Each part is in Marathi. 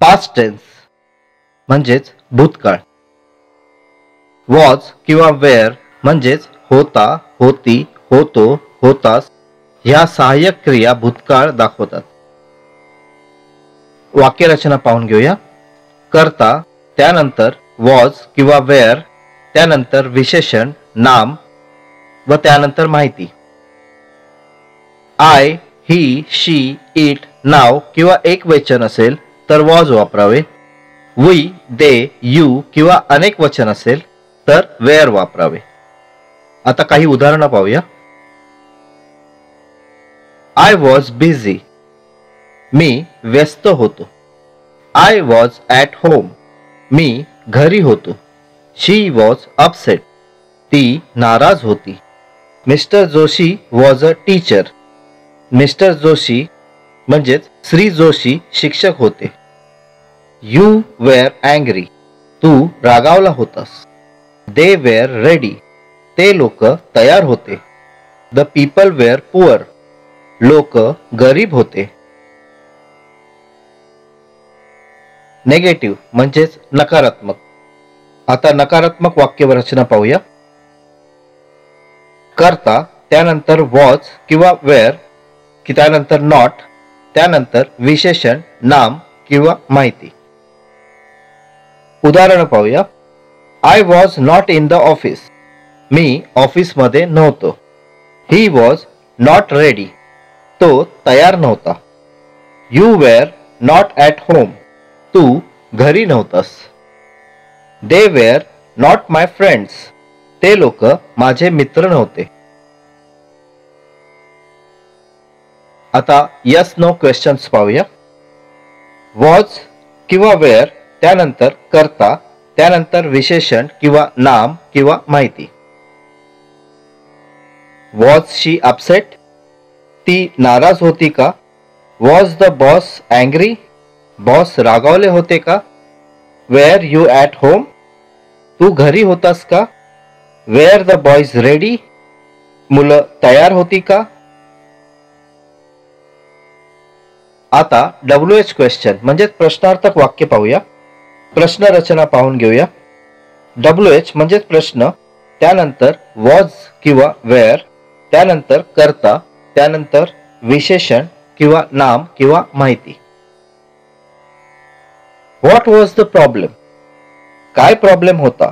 पास्ट टेन्स म्हणजेच भूतकाळ. वॉज किंवा वेअर म्हणजेच होता, होती, होतो, होतास ह्या सहाय्यक क्रिया भूतकाळ दाखवतात. वाक्यरचना पाहून घेऊया. करता, त्यानंतर वॉज किंवा वेअर, त्यानंतर विशेषण नाम व त्यानंतर माहिती. आय, ही, शी, इट नाव किंवा एक वचन असेल तर वॉज वापरावे. वी, दे, यू किंवा अनेक वचन असेल तर वेअर वापरावे. आता काही उदाहरणं पाहूया. आय वॉज बिझी, मी व्यस्त होतो. आय वॉज ॲट होम, मी घरी होतो. शी वॉज अपसेट, ती नाराज होती. Mister Joshi was a teacher, mister Joshi म्हणजेच श्री जोशी शिक्षक होते. यू वेअर अँग्री, तू रागावला होतास. दे वेअर रेडी, ते लोक तयार होते. द पीपल वेअर पुअर, लोक गरीब होते. नेगेटिव्ह म्हणजेच नकारात्मक. आता नकारात्मक वाक्य रचना पाहूया. करता, त्यानंतर वॉज किंवा वेअर, की त्यानंतर नॉट, त्यानंतर विशेषण नाम किंवा माहिती. उदाहरण पाहूया. I was not in the office, मी ऑफिसमध्ये नव्हतो. ही वॉज नॉट रेडी, तो तयार नव्हता. You were not at home, तू घरी नव्हतास. They were not my friends, ते लोक माझे मित्र नव्हते. आता यस नो क्वेश्चन्स पाहूया. वॉज किंवा वेअर, त्यानंतर करता, त्यानंतर विशेषण किंवा नाम किंवा माहिती. वॉज शी अपसेट, ती नाराज होती का? Was the boss angry, boss रागावले होते का? वेअर यू ॲट होम, तू घरी होतास का? वेअर द बॉयज रेडी, मुलं तयार होती का? आता WH क्वेश्चन म्हणजे प्रश्नार्थक वाक्य पाहूया. प्रश्न रचना पाहून घेऊया. WH म्हणजे प्रश्न, त्यानंतर वॉज किंवा वेअर, त्यानंतर करता, त्यानंतर विशेषण किंवा नाम किंवा माहिती. व्हॉट वॉज द प्रॉब्लेम, काय प्रॉब्लेम होता?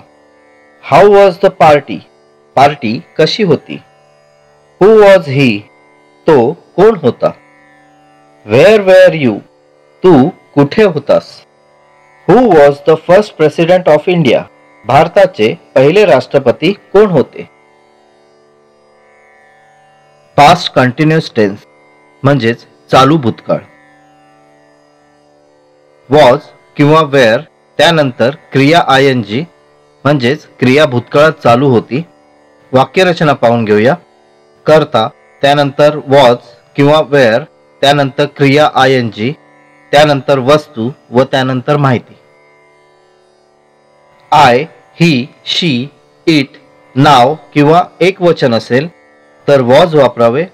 How was the party, party कशी होती? हू वॉज ही, तो कोण होता? वेअर वेअर यू, तू कुठे होतास? Who was the first president of India, भारताचे पहिले राष्ट्रपती कोण होते? पास्ट कंटिन्युअस टेन्स म्हणजेच चालू भूतकाळ. वॉज किंवा वेअर, त्यानंतर क्रिया ING म्हणजेच क्रिया भूतकाळात चालू होती. वाक्यरचना पाहून घेऊया. करता, त्यानंतर वॉज किंवा वेअर, त्यानंतर क्रिया ING, त्यानंतर वस्तू व त्यानंतर माहिती. आय, ही, शी, इट नाव किंवा एक वचन असेल तर वॉज वापरावे.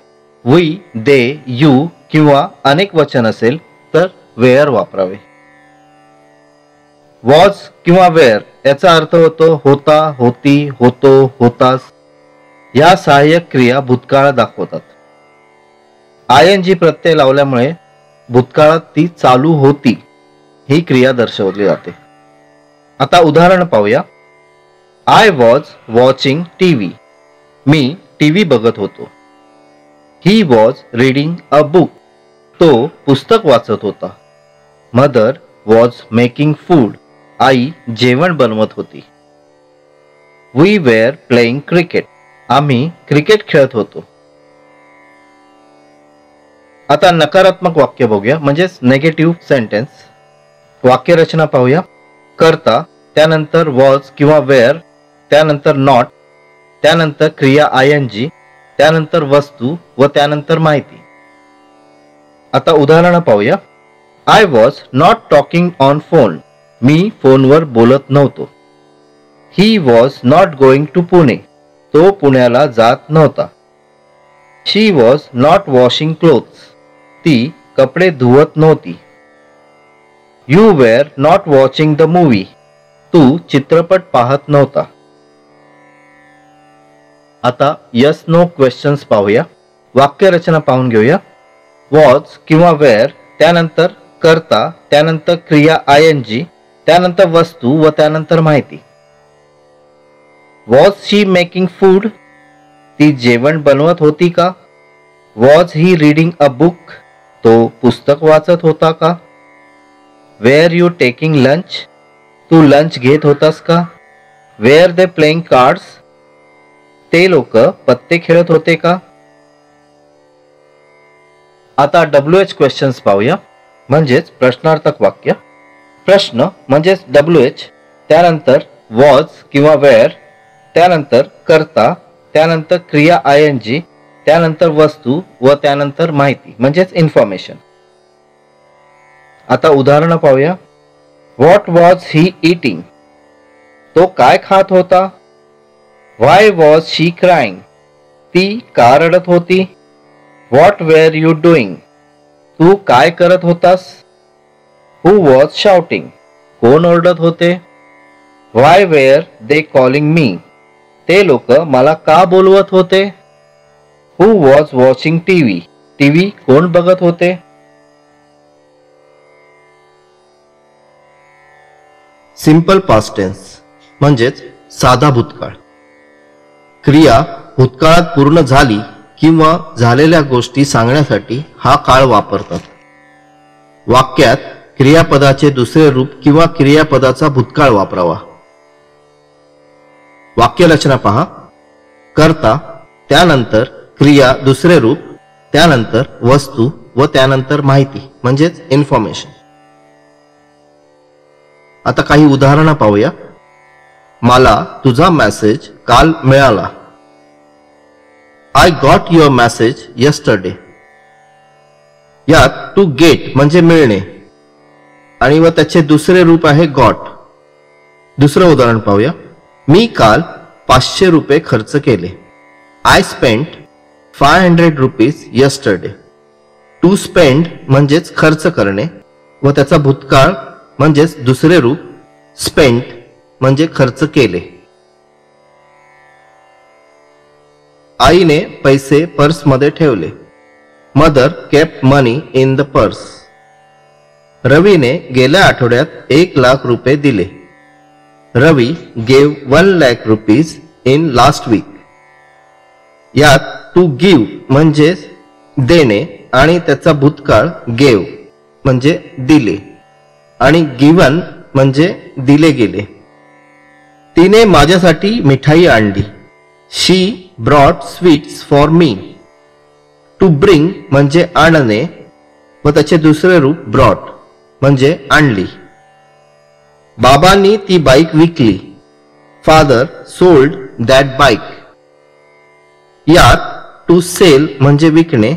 वी, दे, यू किंवा अनेक वचन असेल तर वेअर वापरावे. वॉज किंवा वेअर याचा अर्थ होतो होता, होती, होतो, होतास. या सहाय्यक क्रिया भूतकाळ दाखवतात. ING प्रत्यय लावल्यामुळे भूतकाळात ती चालू होती ही क्रिया दर्शवली जाते. आता उदाहरण पाहूया. I was watching TV, me TV बघत होतो. He was reading a book, तो पुस्तक वाचत होता. मदर वॉज मेकिंग फूड, आई जेवण बनवत होती. वी वेअर प्लेइंग क्रिकेट, आम्ही क्रिकेट खेळत होतो. आता नकारात्मक वाक्य बघूया म्हणजेच नेगेटिव्ह सेंटेन्स. वाक्यरचना पाहूया. करता, त्यानंतर वॉज किंवा वेअर, त्यानंतर नॉट, त्यानंतर क्रिया ING, त्यानंतर वस्तू व त्यानंतर माहिती. आता उदाहरण पाहूया. I was not talking on phone, मी फोनवर बोलत नव्हतो. He was not going to Pune, तो पुण्याला जात नव्हता. She was not washing clothes, ती कपडे धुवत नव्हती. You were not watching the movie. तू चित्रपट पाहत नव्हता. आता यस नो क्वेश्चन्स पाहूया. वाक्यरचना पाहून घेऊया. वॉज किंवा वेअर, त्यानंतर कर्ता, त्यानंतर क्रिया आयएनजी, त्यानंतर वस्तू व त्यानंतर माहिती. Was she making food. ती जेवण बनवत होती का? Was he reading a book. तो पुस्तक वाचत होता का? Were you taking lunch. तू लंच घेत होतास का? Were they playing cards. ते लोक पत्ते खेळत होते का? आता WH क्वेश्चन्स पाहूया, म्हणजेच प्रश्नार्थक वाक्य. प्रश्न म्हणजेच WH, त्यानंतर वॉज किंवा वेअर, त्यानंतर कर्ता, त्यानंतर क्रिया आयएनजी, त्यानंतर वस्तू व त्यानंतर माहिती म्हणजेच इन्फॉर्मेशन. आता उदाहरण पाहूया. What was he eating. तो काय खात होता? Why was she crying. ती का रडत होती? What were you doing. तू काय करत होतास? Who was shouting. कोण ओरडत होते? Why were they calling me. ते लोक मला का बोलवत होते? Who was watching TV. TV कोण बघत होते? सिंपल पास्ट टेन्स म्हणजेच साधा भूतकाळ. क्रिया भूतकाळात पूर्ण झाली किंवा झालेल्या गोष्टी सांगण्यासाठी हा काळ वापरतात. वाक्यात क्रियापदाचे दुसरे रूप किंवा क्रियापदाचा भूतकाळ वापरावा. वाक्यरचना पहा. कर्ता, त्यानंतर क्रिया दुसरे रूप, त्यानंतर वस्तू व त्यानंतर माहिती म्हणजेच इन्फॉर्मेशन. आता काही उदाहरणं पाहूया. मला तुझा मेसेज काल मिळाला. I got your message yesterday. यात टू गेट म्हणजे मिळणे आणि व त्याचे दुसरे रूप आहे गॉट. दुसरं उदाहरण पाहूया. मी काल 500 रुपये खर्च केले. I spent 500 rupees yesterday. To spend म्हणजेच खर्च करणे व त्याचा भूतकाळ म्हणजेच दुसरे रूप स्पेंट म्हणजे खर्च केले. आईने पैसे पर्समध्ये ठेवले. Mother kept money in the purse. रवीने गेल्या आठवड्यात 1 लाख रुपये दिले. Ravi gave 1 lakh rupees in last week. यात टू गिव्ह म्हणजे देणे आणि त्याचा भूतकाळ गेव म्हणजे दिले आणि गिवन म्हणजे दिले गेले. तिने माझ्यासाठी मिठाई आणली. She brought sweets for me. To bring म्हणजे आणणे व त्याचे दुसरे रूप ब्रॉट म्हणजे आणली. बाबांनी ती bike weekly. Father sold that bike. यात टू सेल म्हणजे विकणे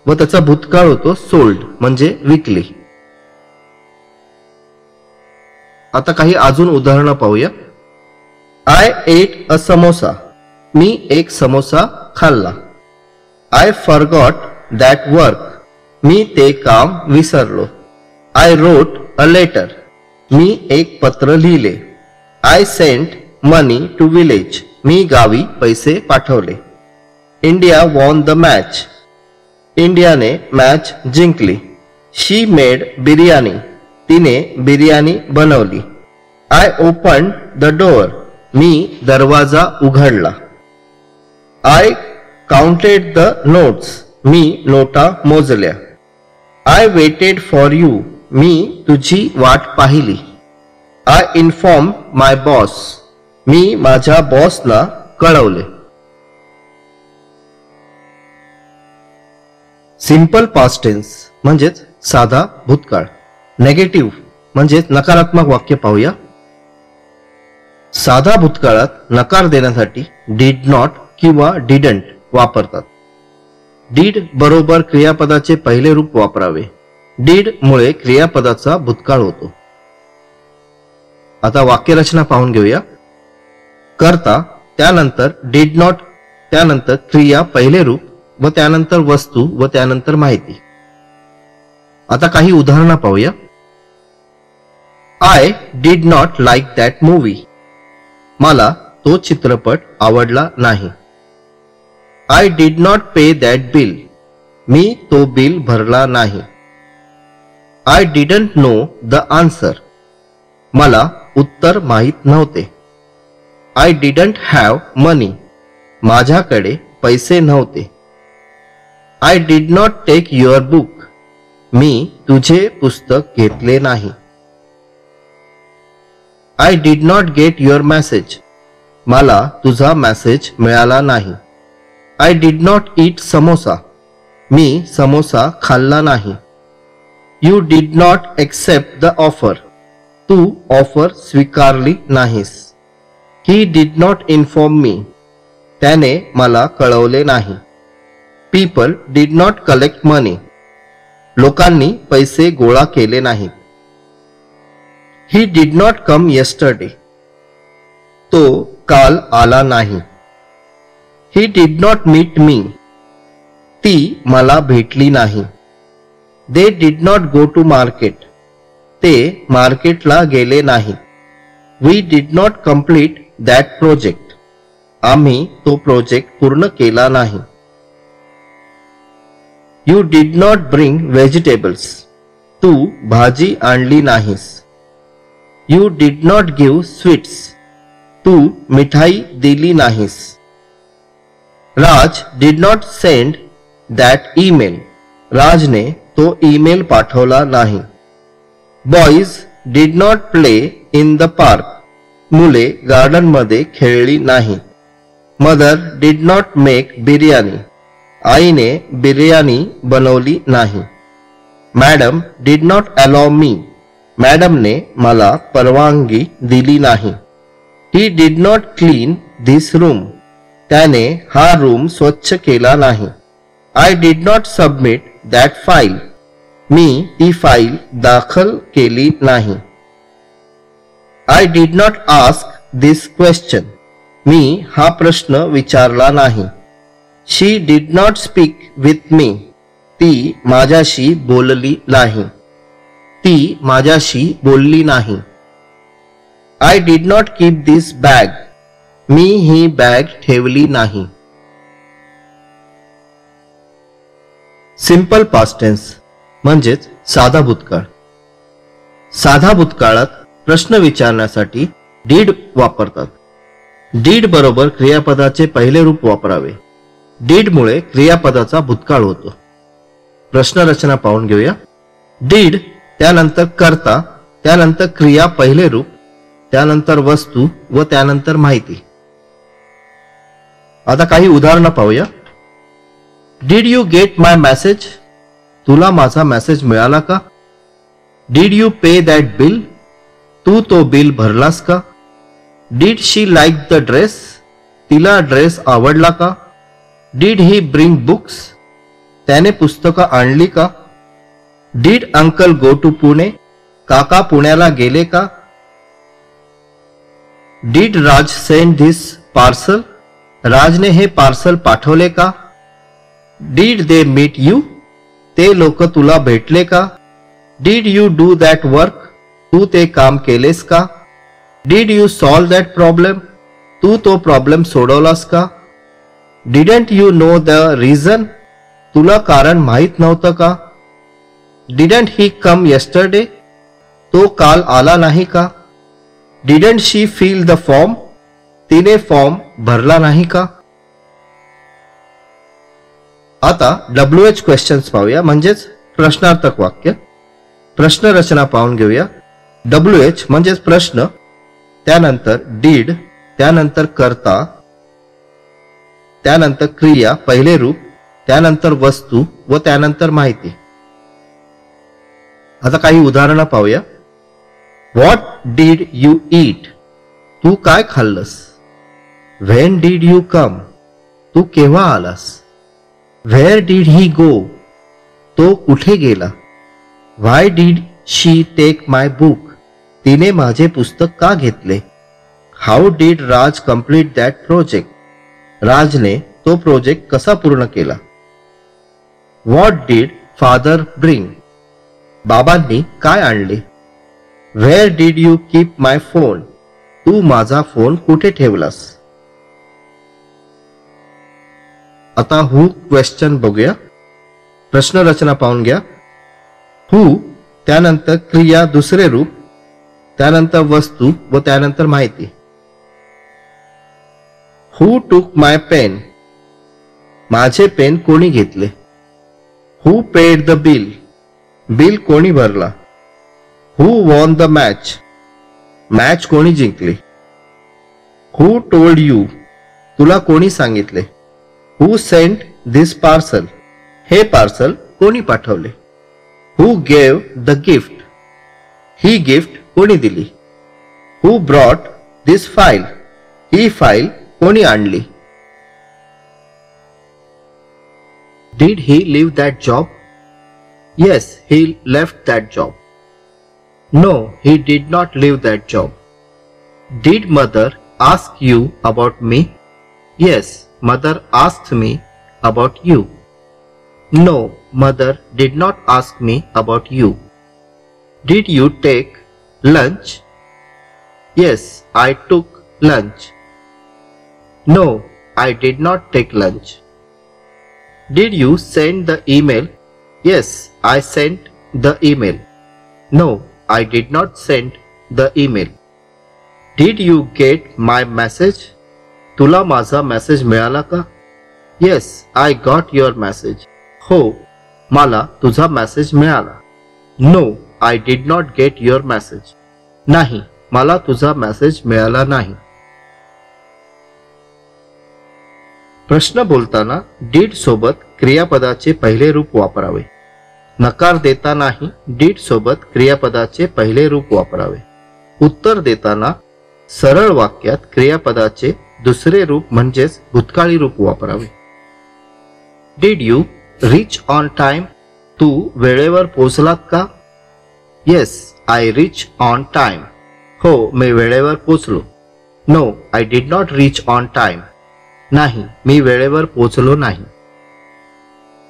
व त्याचा भूतकाळ होतो सोल्ड म्हणजे विकली. आता काही अजून उदाहरणं पाहूया. I ate a samosa. मी एक समोसा खाल्ला. I forgot that work. मी ते काम विसरलो. I wrote a letter. मी एक पत्र लिहिले. I sent money to village. मी गावी पैसे पाठवले. India won the match. इंडियाने मॅच जिंकली. She made biryani. तिने बिर्याणी बनवली. I open the door. मी दरवाजा उघडला. I counted the notes. मी नोटा मोजल्या. I waited for you. मी तुझी वाट पाहिली. I inform my boss. मी माझ्या बॉसला कळवले. सिंपल पास्ट टेन्स म्हणजेच साधा भूतकाळ. नेगेटिव्ह म्हणजेच नकारात्मक वाक्य पाहूया. साधा भूतकाळात नकार देण्यासाठी डिड नॉट किंवा डिडंट वापरतात. डीड बरोबर क्रियापदाचे पहिले रूप वापरावे. डीड मुळे क्रियापदाचा भूतकाळ होतो. आता वाक्यरचना पाहून घेऊया. कर्ता, त्यानंतर डिड नॉट, त्यानंतर क्रिया पहिले रूप व त्यानंतर वस्तू व त्यानंतर माहिती. आता काही उदाहरणं पाहूया. I did not like that movie. मला तो चित्रपट आवडला नाही. I did not pay that bill. मी तो बिल भरला नाही. I didn't know the answer. मला उत्तर माहित नव्हते. I didn't have money. माझ्याकडे पैसे नव्हते. I did not take your book. मी तुझे पुस्तक घेतले नाही. I did not get your message. मला तुझा मेसेज मिळाला नाही. I did not eat samosa. मी समोसा खाल्ला नाही. You did not accept the offer. तू ऑफर स्वीकारली नाहीस. He did not inform me. त्याने मला कळवले नाही. People did not collect money. लोकांनी पैसे गोळा केले नाहीत. He did not come yesterday. तो काल आला नाही. He did not meet me. ती मला भेटली नाही. They did not go to market. ते मार्केटला गेले नाही. We did not complete that project. आम्ही तो प्रोजेक्ट पूर्ण केला नाही. You did not bring vegetables. तू भाजी आणली नाहीस. You did not give sweets. तू मिठाई दिली नाहीस. Raj did not send that email. राजने तो ईमेल पाठवला नाही. Boys did not play in the park. मुले गार्डन मध्ये खेळली नाही. Mother did not make biryani. आईने बिर्याणी बनवली नाही. Madam did not allow me. मॅडमने मला परवानगी दिली नाही. He did not clean this room. त्याने हा रूम स्वच्छ केला नाही. I did not submit that file. मी ती फाईल दाखल केली नाही. I did not ask this question. मी हा प्रश्न विचारला नाही. She did not speak with me. ती माझ्याशी बोलली नाही. ती माझ्याशी बोलली नाही. I did not keep this bag. मी ही बॅग ठेवली नाही. सिंपल पास्ट टेन्स म्हणजेच साधा भूतकाळ. साधा भूतकाळात प्रश्न विचारण्यासाठी डीड वापरतात. डीड बरोबर क्रियापदाचे पहिले रूप वापरावे. डीड मुळे क्रियापदाचा भूतकाळ होतो. प्रश्नरचना पाहून घेऊया. डीड, त्यानंतर कर्ता, त्यानंतर क्रिया पहिले रूप, त्यानंतर वस्तू व त्यानंतर माहिती. आता काही उदाहरणं पाहूया. Did you get my message. तुला माझा मेसेज मिळाला का? Did you pay that bill. तू तो बिल भरलास का? Did she like the dress. तिला ड्रेस आवडला का? Did he bring books. त्याने पुस्तकं आणली का? Did uncle go to Pune. काका पुण्याला गेले का? Did Raj send this parcel. राजने हे पार्सल पाठवले का? Did they meet you. ते लोक तुला भेटले का? Did you do that work. तू ते काम केलेस का? Did you solve that problem. तू तो प्रॉब्लेम सोडवलास का? Didn't you know the reason. तुला कारण माहित नव्हतं का? Didn't he come yesterday. तो काल आला नाही का? Didn't she fill the form. तिने फॉर्म भरला नाही का? आता WH क्वेश्चन्स पाहूया, म्हणजेच प्रश्नार्थक वाक्य. प्रश्न रचना पाहून घेऊया. WH म्हणजेच प्रश्न, त्यानंतर डीड, त्यानंतर कर्ता, त्यानंतर क्रिया पहिले रूप, त्यानंतर वस्तू व त्यानंतर माहिती. आता काही उदाहरणं पाहूया. What did you eat. तू काय खाल्लस? When did you come. तू केव्हा आलास? Where did he go. तो कुठे गेला? Why did she take my book. तिने माझे पुस्तक का घेतले? How did Raj complete that project. राजने तो प्रोजेक्ट कसा पूर्ण केला? What did father bring. बाबांनी काय आणले? Where did you keep my phone? तू माझा फोन कुठे ठेवलास? आता हु क्वेश्चन बघूया. प्रश्न रचना पाहून घ्या. हु, त्यानंतर क्रिया दुसरे रूप, त्यानंतर वस्तू व त्यानंतर माहिती. हु टूक माय पेन? माझे पेन कोणी घेतले? Who paid the bill? Bill कोणी भरला? Who won the match? Match कोणी जिंकली? Who told you? तुला कोणी सांगितले? Who sent this parcel? हे पार्सल कोणी पाठवले? Who gave the gift? ही गिफ्ट कोणी दिली? Who brought this file? ही फाईल कोणी आणली? Did he leave that job? Yes, he left that job. No, he did not leave that job. Did mother ask you about me? Yes, mother asked me about you. No, mother did not ask me about you. Did you take lunch? Yes, I took lunch. No, I did not take lunch. Did you send the email? Yes, I sent the email. No, I did not send the email. Did you get my message? तुला माझा मेसेज मिळाला का? Yes, I got your message. हो, मला तुझा मेसेज मिळाला. No, I did not get your message. नाही, मला तुझा मेसेज मिळाला नाही. प्रश्न बोलताना डीड सोबत क्रियापदाचे पहिले रूप वापरावे. नकार देतानाही डीड सोबत क्रियापदाचे पहिले रूप वापरावे. उत्तर देताना सरळ वाक्यात क्रियापदाचे दुसरे रूप म्हणजेच भूतकाळी रूप वापरावे. Did you reach on time? तू वेळेवर पोहोचलात का? Yes, I reach on time. हो, मी वेळेवर पोहोचलो. No, I did not reach on time. नाही, मी वेळेवर पोहोचलो नाही.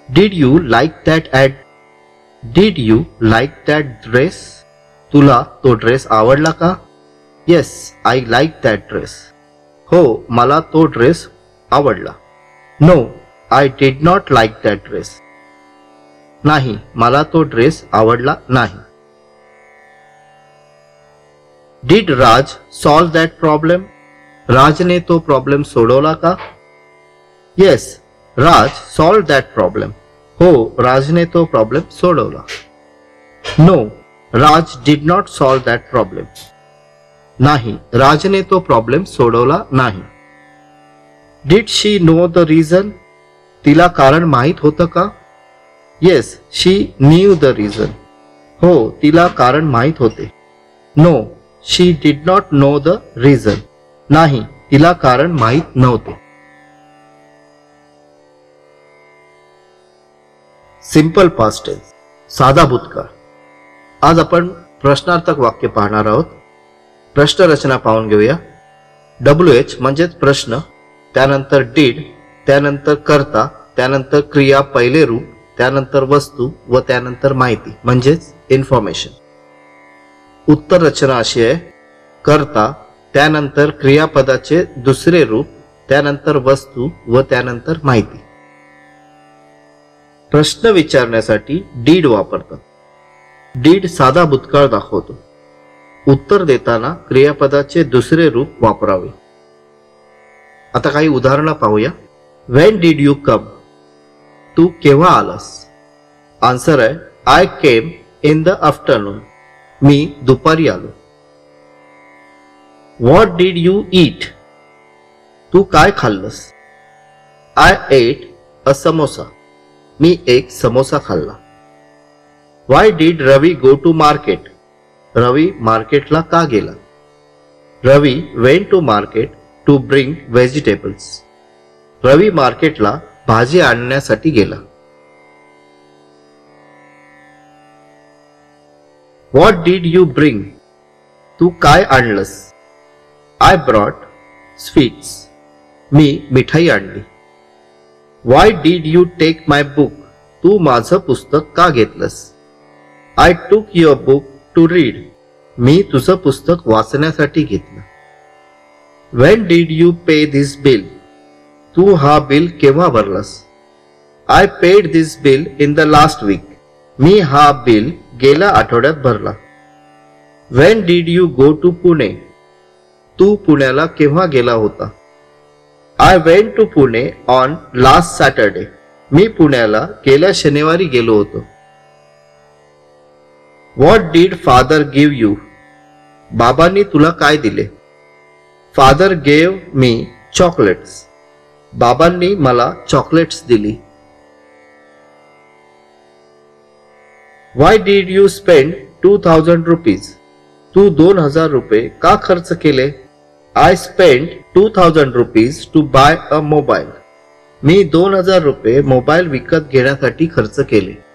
Did you like that ad? Did you like that dress? तुला तो ड्रेस आवडला का? Yes, I like that dress. हो, मला तो ड्रेस आवडला. No, I did not like that dress. नाही, मला तो ड्रेस आवडला नाही. Did Raj solve that problem? राजने तो प्रॉब्लेम सोडवला का? Yes, Raj solved that problem. हो, राजने तो प्रॉब्लेम सोडवला. No, Raj did not solve that problem. नाही, राजने तो प्रॉब्लेम सोडवला नाही. Did she know the reason? तिला कारण माहित होतं का? Yes, she knew the reason. हो, तिला कारण माहित होते. No, she did not know the reason. नाही, तिला कारण माहित नव्हते. सिंपल पास्ट टेन्स, साधा भूतकाळ. आज आपण प्रश्नार्थक वाक्य पाहणार आहोत. प्रश्न रचना पाहून घेऊया. WH म्हणजेच प्रश्न, त्यानंतर डीड, त्यानंतर कर्ता, त्यानंतर क्रिया पहिले रूप, त्यानंतर वस्तू व त्यानंतर माहिती म्हणजेच इन्फॉर्मेशन. उत्तर रचना अशी आहे. कर्ता, त्यानंतर क्रियापदाचे दुसरे रूप, त्यानंतर वस्तू व त्यानंतर माहिती. प्रश्न विचारण्यासाठी डीड वापरतात. डीड साधा भूतकाळ दाखवतो. उत्तर देताना क्रियापदाचे दुसरे रूप वापरावे. आता काही उदाहरणं पाहूया. When did you come? तू केव्हा आलास? आन्सर आहे I came in the afternoon. मी दुपारी आलो. What did you eat? तू काय खाल्लंस? I ate a samosa. मी एक समोसा खाल्ला. Why did Ravi go to market? Ravi मार्केटला का गेला? Ravi went to market to bring vegetables. Ravi मार्केटला भाजी आणण्यासाठी गेला. What did you bring? तू काय आणलंस? I brought sweets. मी मिठाई आणली. Why did you take my book? तू माझं पुस्तक का घेतलंस? I took your book to read. मी तुझं पुस्तक वाचण्यासाठी घेतलं. When did you pay this bill? तू हा बिल केव्हा भरलास? I paid this bill in the last week. मी हा बिल गेल्या आठवड्यात भरला. When did you go to Pune? तू पुण्याला केव्हा गेला होता? I went to Pune on last Saturday. मी पुण्याला गेल्या शनिवारी गेलो होतो. What did father give you? बाबांनी तुला काय दिले? Father gave me chocolates. बाबांनी मला चॉकलेट्स दिली. Why did you spend 2000 rupees? तू 2000 रुपये का खर्च केले? I spent 2000 rupees to buy a mobile. मी 2000 रुपये मोबाईल विकत घेण्यासाठी खर्च केले.